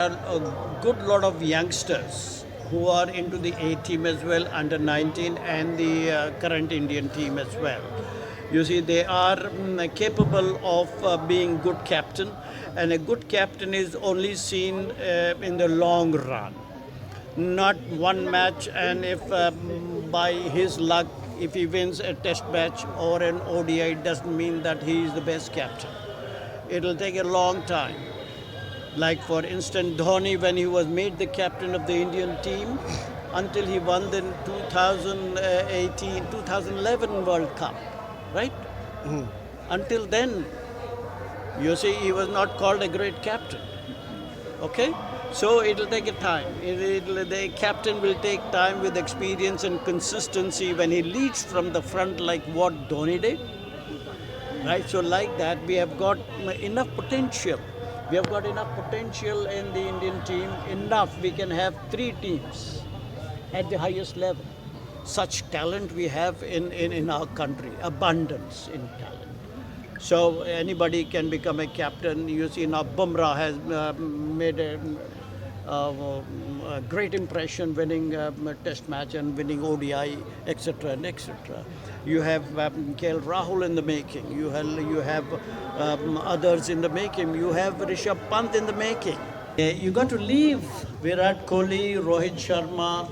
A good lot of youngsters who are into the A team as well, under 19, and the current Indian team as well. You see, they are capable of being good captain, and a good captain is only seen in the long run, not one match. And if by his luck, if he wins a test match or an ODI, it doesn't mean that he is the best captain. It'll take a long time. Like, for instance, Dhoni, when he was made the captain of the Indian team, until he won the 2018, 2011 World Cup, right? Until then, you see, he was not called a great captain. Okay? So it'll take a time. The captain will take time with experience and consistency when he leads from the front, like what Dhoni did. Right? So like that, we have got enough potential. We have got enough potential in the Indian team. Enough. We can have 3 teams at the highest level. Such talent we have in our country. Abundance in talent. So anybody can become a captain. You see now Bumrah has made a great impression, winning a test match and winning ODI, etc. and etc. You have KL Rahul in the making. You have others in the making. You have Rishabh Pant in the making. You got to leave Virat Kohli, Rohit Sharma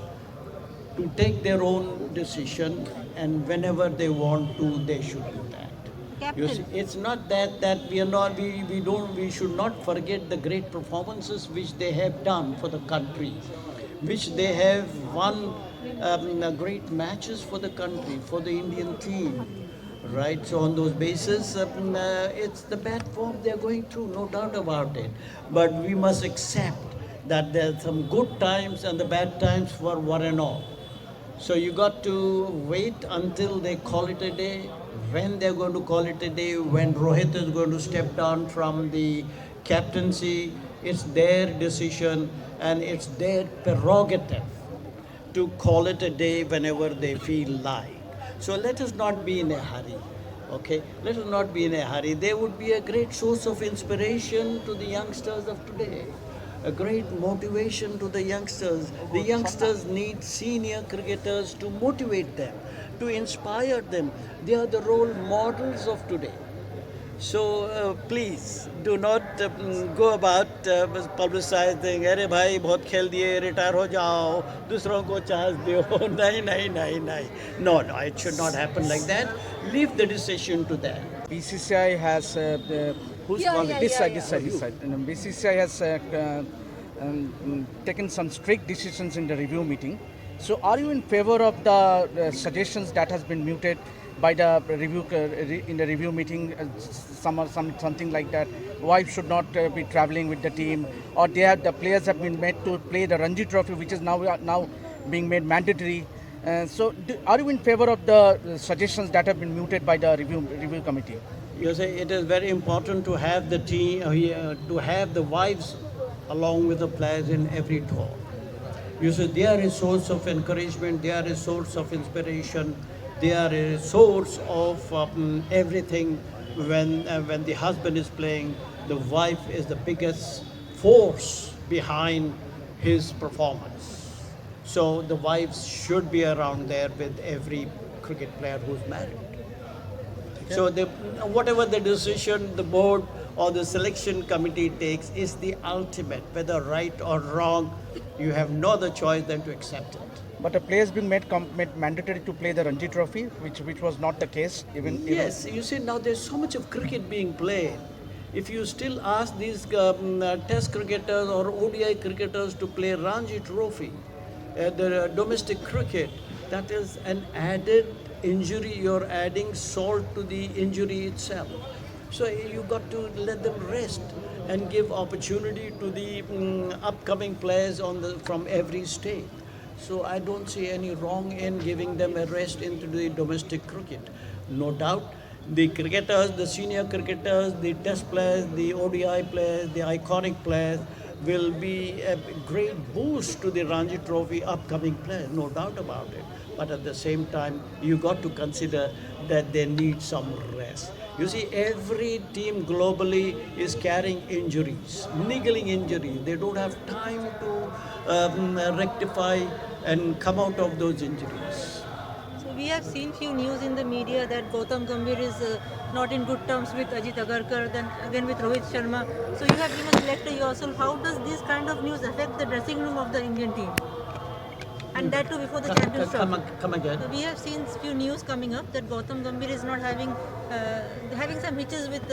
to take their own decision, and whenever they want to, they should do that. You see, it's not that we should not forget the great performances which they have done for the country, which they have won great matches for the country, for the Indian team, right? So on those basis, it's the bad form they're going through, no doubt about it. But we must accept that there are some good times and the bad times for one and all. So you got to wait until they call it a day. When they're going to call it a day, when Rohit is going to step down from the captaincy, it's their decision and it's their prerogative to call it a day whenever they feel like. So let us not be in a hurry. Okay? Let us not be in a hurry. They would be a great source of inspiration to the youngsters of today. A great motivation to the youngsters. The youngsters need senior cricketers to motivate them, to inspire them. They are the role models of today. So please do not go about publicizing, अरे भाई बहुत खेल दिए, retire हो जाओ, दूसरों को chance दो. नहीं नहीं नहीं नहीं. No, it should not happen like that. Leave the decision to them. BCCI has who's this side. BCCI has taken some strict decisions in the review meeting. So, are you in favor of the suggestions that has been muted by the review in the review meeting? Something like that. Wives should not be traveling with the team, or the players have been made to play the Ranji Trophy, which is now being made mandatory. So, are you in favor of the suggestions that have been muted by the review committee? You say it is very important to have the team, to have the wives along with the players in every tour. You see, they are a source of encouragement, they are a source of inspiration, they are a source of everything. When the husband is playing, the wife is the biggest force behind his performance. So the wives should be around there with every cricket player who's married. So whatever the decision the board or the selection committee takes is the ultimate. Whether right or wrong, you have no other choice than to accept it. But the players being made mandatory to play the Ranji Trophy, which was not the case. Yes, you see now there's so much of cricket being played. If you still ask these test cricketers or ODI cricketers to play Ranji Trophy, the domestic cricket, that is an added injury. You're adding salt to the injury itself. So you got to let them rest and give opportunity to the upcoming players from every state. So I don't see any wrong in giving them a rest into the domestic cricket. No doubt, the cricketers, the senior cricketers, the test players, the ODI players, the iconic players will be a great boost to the Ranji Trophy upcoming players, no doubt about it. But at the same time, you got to consider that they need some rest. You see, every team globally is carrying injuries, niggling injuries. They don't have time to rectify and come out of those injuries. So we have seen few news in the media that Gautam Gambhir is not in good terms with Ajit Agarkar, then again with Rohit Sharma. So you have been a selector yourself. How does this kind of news affect the dressing room of the Indian team? And that too before the Champions Trophy. Come again. So we have seen few news coming up that Gautam Gambhir is not having some hitches with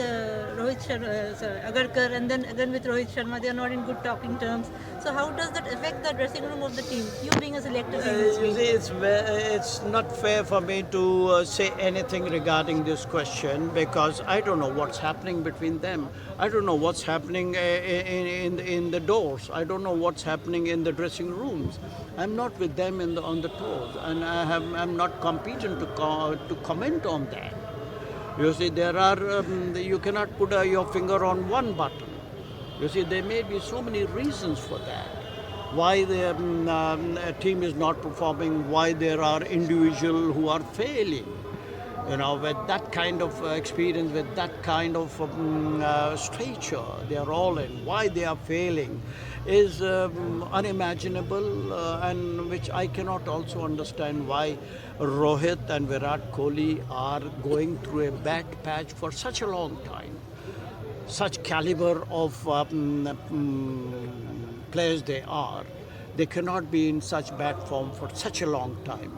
Agarkar, and then again with Rohit Sharma. They are not in good talking terms. So how does that affect the dressing room of the team? You being a selector. You see, it's not fair for me to say anything regarding this question because I don't know what's happening between them. I don't know what's happening in the doors. I don't know what's happening in the dressing rooms. I'm not with them on the tours, and I'm not competent to comment on that. You see, you cannot put your finger on one button. You see, there may be so many reasons for that. Why the team is not performing, why there are individuals who are failing. With that kind of experience, with that kind of stature they are all in, why they are failing is unimaginable and which I cannot also understand why Rohit and Virat Kohli are going through a bad patch for such a long time. Such caliber of players they are, they cannot be in such bad form for such a long time.